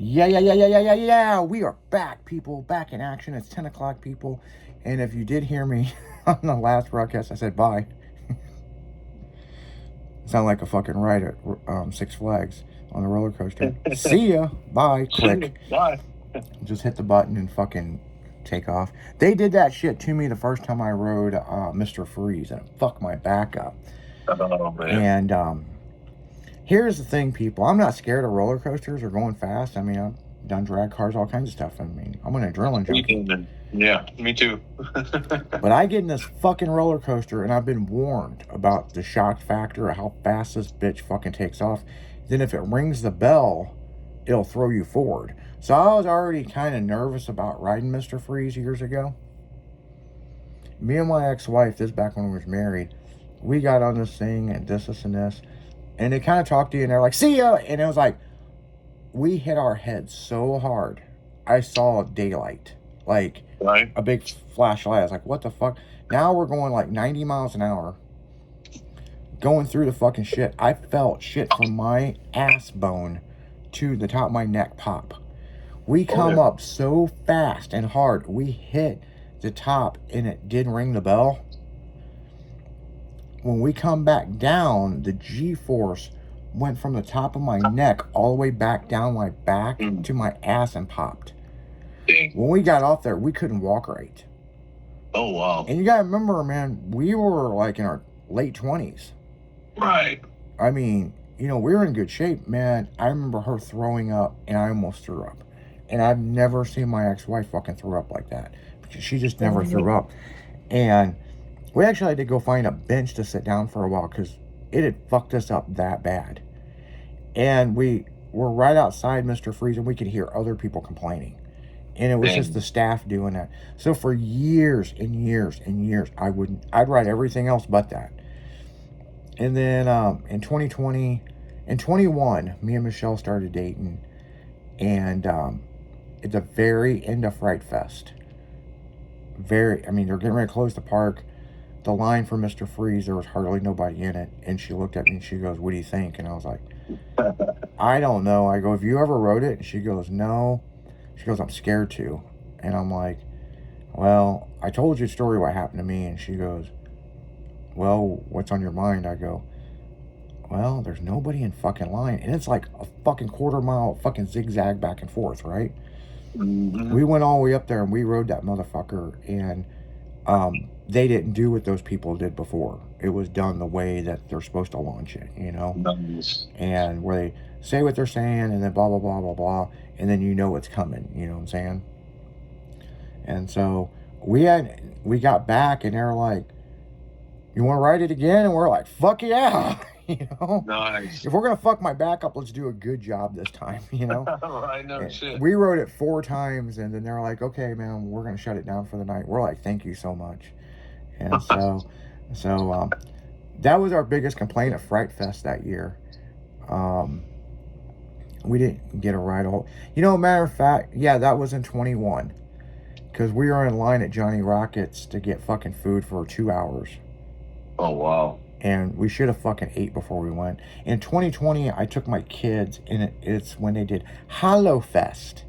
Yeah. We are back, people. Back in action. It's 10 o'clock, people. And if you did hear me on the last broadcast, I said bye. Sound like a fucking ride at Six Flags on the roller coaster. See ya. Bye. Click. Bye. Just hit the button and fucking take off. They did that shit to me the first time I rode Mr. Freeze, and it fucked my back up. Oh, man. And here's the thing, people. I'm not scared of roller coasters or going fast. I mean, I've done drag cars, all kinds of stuff. I mean, I'm an adrenaline junkie. Yeah, me too. But I get in this fucking roller coaster, and I've been warned about the shock factor of how fast this bitch fucking takes off. Then if it rings the bell, it'll throw you forward. So I was already kind of nervous about riding Mr. Freeze years ago. Me and my ex-wife, this back when we was married, we got on this thing and this and this. And they kind of talk to you and they're like, see ya. And it was like, we hit our heads so hard. I saw daylight. Like a big flashlight. I was like, what the fuck? Now we're going like 90 miles an hour. Going through the fucking shit. I felt shit from my ass bone to the top of my neck pop. We come up so fast and hard. We hit the top and it did ring the bell. When we come back down, the G-force went from the top of my neck all the way back down my back to my ass and popped. When we got off there, we couldn't walk right. Oh, wow. And you gotta remember, man, we were like in our late 20s. Right. I mean, you know, we were in good shape, man. I remember her throwing up, and I almost threw up. And I've never seen my ex-wife fucking throw up like that. Because she just never threw up. And we actually had to go find a bench to sit down for a while because it had fucked us up that bad. And we were right outside Mr. Freeze, and we could hear other people complaining. And it was just the staff doing that. So for years and years and years, I'd ride everything else but that. And then in 2020, in 21, me and Michelle started dating. And at the very end of Fright Fest, they're getting ready to close the park. The line for Mr. Freeze, there was hardly nobody in it. And she looked at me and she goes, what do you think? And I was like, I don't know. I go, have you ever rode it? And she goes, no. She goes, I'm scared to. And I'm like, well, I told you a story what happened to me. And she goes, well, what's on your mind? I go, well, there's nobody in fucking line. And it's like a fucking quarter-mile fucking zigzag back and forth, right? Mm-hmm. We went all the way up there and we rode that motherfucker. And they didn't do what those people did before. It was done the way that they're supposed to launch it, you know? Nice. And where they say what they're saying and then blah, blah, blah, blah, blah. And then you know what's coming, you know what I'm saying? And so we got back and they're like, you want to ride it again? And we're like, fuck yeah. You know? Nice. If we're going to fuck my back up, let's do a good job this time, you know? I know shit. We rode it 4 times and then they're like, okay, man, we're going to shut it down for the night. We're like, thank you so much. And so that was our biggest complaint at Fright Fest that year. We didn't get a ride. Matter of fact, yeah, that was in 21. Because we were in line at Johnny Rockets to get fucking food for 2 hours. Oh, wow. And we should have fucking ate before we went. In 2020, I took my kids, and it's when they did Hollow Fest.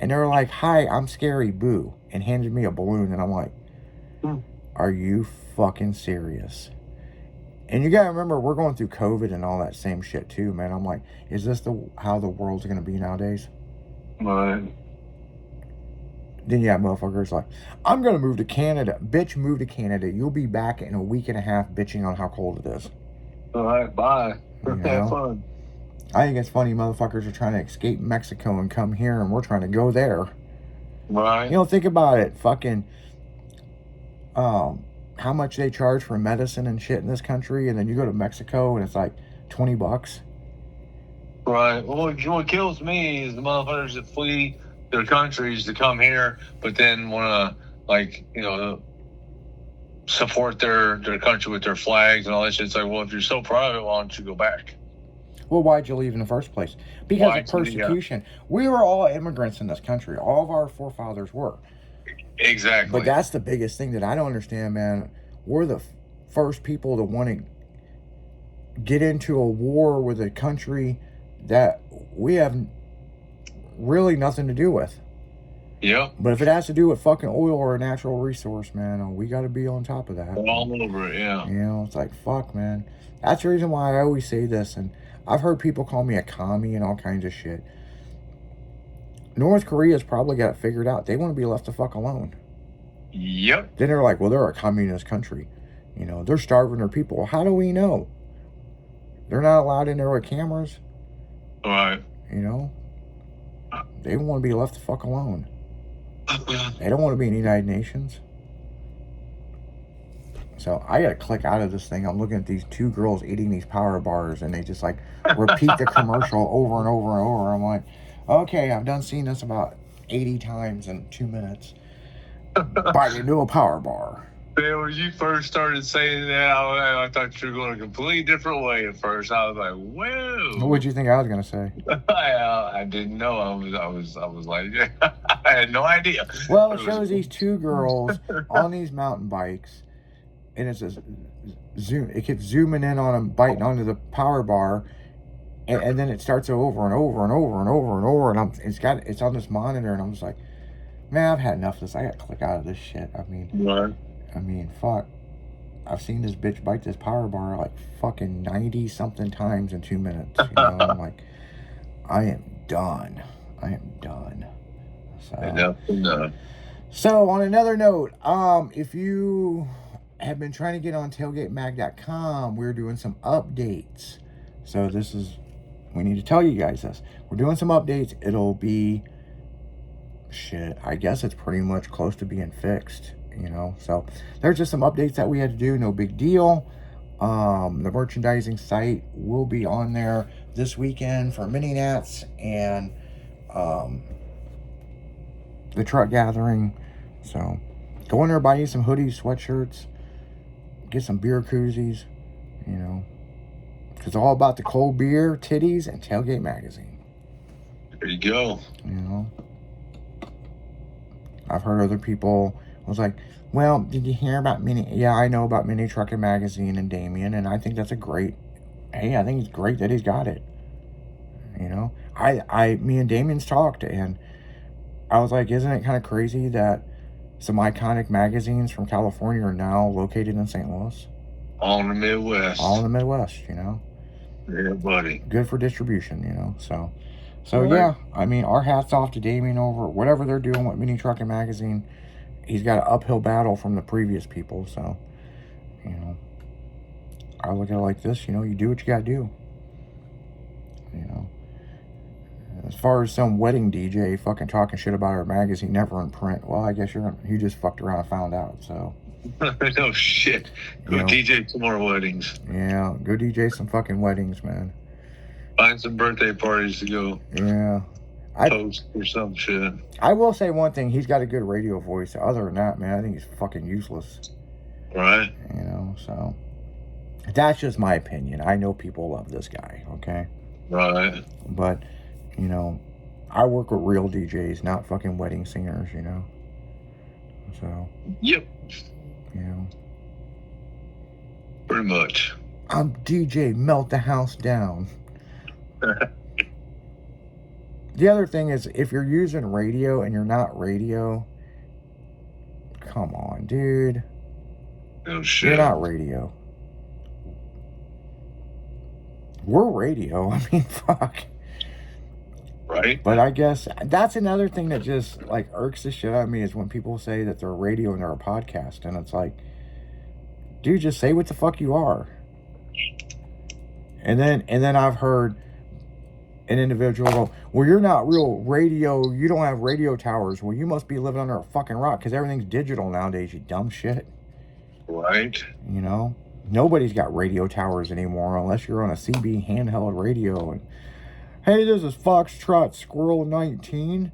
And they were like, hi, I'm Scary Boo. And handed me a balloon. And I'm like, are you fucking serious? And you gotta remember, we're going through COVID and all that same shit too, man. I'm like, is this how the world's gonna be nowadays? Right. Then you have motherfuckers like, I'm gonna move to Canada. Bitch, move to Canada. You'll be back in a week and a half bitching on how cold it is. All right, bye. Have fun. I think it's funny motherfuckers are trying to escape Mexico and come here and we're trying to go there. Right. You know, think about it. Fucking, how much they charge for medicine and shit in this country, and then you go to Mexico and it's like $20. Right. Well, what kills me is the motherfuckers that flee their countries to come here, but then want to, support their country with their flags and all that shit. It's like, well, if you're so proud of it, why don't you go back? Well, why'd you leave in the first place? Because of persecution. Yeah. We were all immigrants in this country. All of our forefathers were. Exactly. But that's the biggest thing that I don't understand, man. We're the first people to want to get into a war with a country that we have really nothing to do with. Yep. But if it has to do with fucking oil or a natural resource, man, we got to be on top of that. All over it, yeah. You know, it's like, fuck, man. That's the reason why I always say this, and I've heard people call me a commie and all kinds of shit. North Korea's probably got it figured out. They want to be left the fuck alone. Yep. Then they're like, well, they're a communist country. You know, they're starving their people. Well, how do we know? They're not allowed in there with cameras. All right. You know? They want to be left the fuck alone. They don't want to be in the United Nations. So I gotta click out of this thing. I'm looking at these two girls eating these power bars, and they just like repeat the commercial over and over and over. I'm like, okay, I've done seen this about 80 times in 2 minutes. Bite into a power bar. Man, when you first started saying that, I thought you were going a completely different way at first. I was like, whoa. What'd you think I was gonna say? I didn't know. I was like, I had no idea. Well, it shows these two girls on these mountain bikes, and it's a zoom. It keeps zooming in on them, biting onto the power bar, and then it starts over and over and over and over and over. And it's on this monitor, and I'm just like, man, I've had enough of this. I got to click out of this shit. I mean, fuck. I've seen this bitch bite this power bar like fucking 90 something times in 2 minutes. You know, I'm like, I am done. So on another note, if you have been trying to get on tailgatemag.com, we're doing some updates. So we need to tell you guys this. We're doing some updates. It'll be, shit, I guess it's pretty much close to being fixed, you know. So there's just some updates that we had to do, no big deal. The merchandising site will be on there this weekend for mini nats and the truck gathering. So go in there, buy you some hoodies, sweatshirts, get some beer koozies, you know, because it's all about the cold beer, titties, and Tailgate Magazine. There you go. You know, I've heard other people was like, well, did you hear about Mini? Yeah, I know about Mini Trucking Magazine and Damien, and I think that's I think it's great that he's got it. You know, me and Damien's talked, and I was like, isn't it kind of crazy that some iconic magazines from California are now located in St. Louis? All in the Midwest. You know? Yeah, buddy. Good for distribution, you know? So right. Yeah, I mean, our hats off to Damien over whatever they're doing with Mini Trucking Magazine. He's got an uphill battle from the previous people, so, you know, I look at it like this, you know, you do what you gotta do. You know? As far as some wedding DJ fucking talking shit about our magazine never in print, well, I guess you just fucked around and found out, so. No shit. Go DJ some more weddings. Yeah, go DJ some fucking weddings, man. Find some birthday parties to go. Yeah. Toast or some shit. I will say one thing, he's got a good radio voice. Other than that, man, I think he's fucking useless. Right. You know, so. That's just my opinion. I know people love this guy, okay? Right. But, you know, I work with real DJs, not fucking wedding singers, you know? So. Yep. You know. Pretty much. I'm DJ Melt the House Down. The other thing is, if you're using radio and you're not radio, come on, dude. No shit. You're not radio. We're radio. I mean, fuck. Right. But I guess that's another thing that just like irks the shit out of me is when people say that they're radio and they're a podcast, and it's like, dude, just say what the fuck you are. And then I've heard an individual go, well, you're not real radio. You don't have radio towers. Well, you must be living under a fucking rock because everything's digital nowadays, you dumb shit. Right. You know, nobody's got radio towers anymore unless you're on a CB handheld radio. And hey, this is Foxtrot Squirrel 19.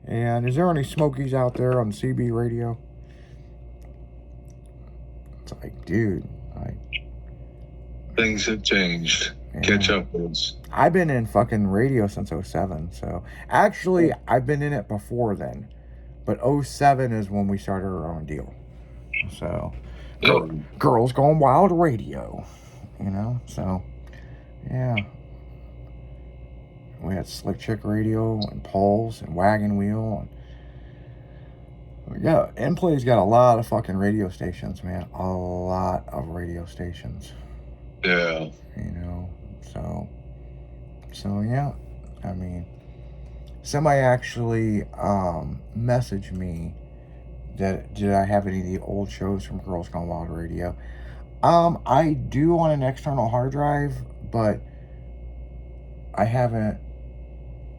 And is there any Smokies out there on CB radio? It's like, dude, things have changed. Yeah. Catch up with us. I've been in fucking radio since 07. So actually, I've been in it before then. But 07 is when we started our own deal. So Girls Gone Wild radio. You know? So, yeah. We had Slick Chick Radio and Pulse and Wagon Wheel. And yeah, Inplay's got a lot of fucking radio stations, man. A lot of radio stations. Yeah. You know, so yeah. I mean, somebody actually messaged me that did I have any of the old shows from Girls Gone Wild Radio. I do on an external hard drive, but I haven't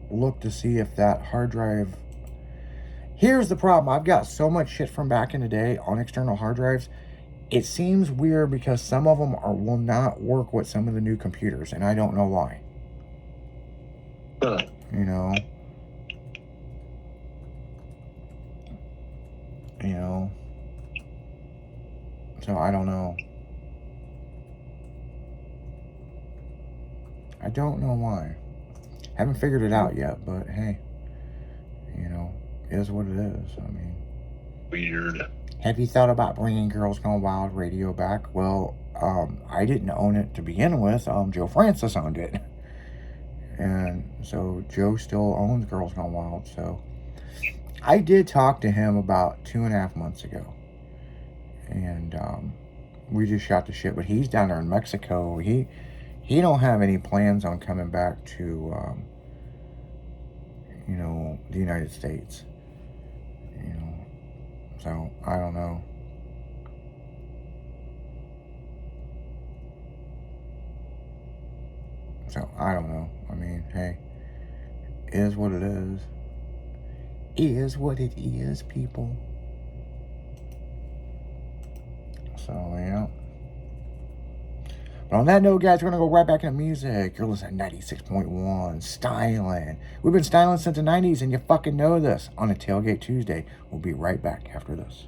looked to see if that hard drive. Here's the problem. I've got so much shit from back in the day on external hard drives. It seems weird because some of them will not work with some of the new computers, and I don't know why. Huh. You know. So I don't know. I don't know why. Haven't figured it out yet, but hey, it is what it is. I mean, Weird. have you thought about bringing Girls Gone Wild Radio back? Well, I didn't own it to begin with. Joe Francis owned it, and so Joe still owns Girls Gone Wild. So I did talk to him about 2.5 months ago, and we just shot the shit. But he's down there in Mexico. He don't have any plans on coming back to the United States. So I don't know. So I don't know. I mean, hey, it is what it is. It is what it is, people. So yeah. But on that note, guys, we're going to go right back into music. You're listening to 96.1, Styling. We've been styling since the 90s, and you fucking know this. On a Tailgate Tuesday. We'll be right back after this.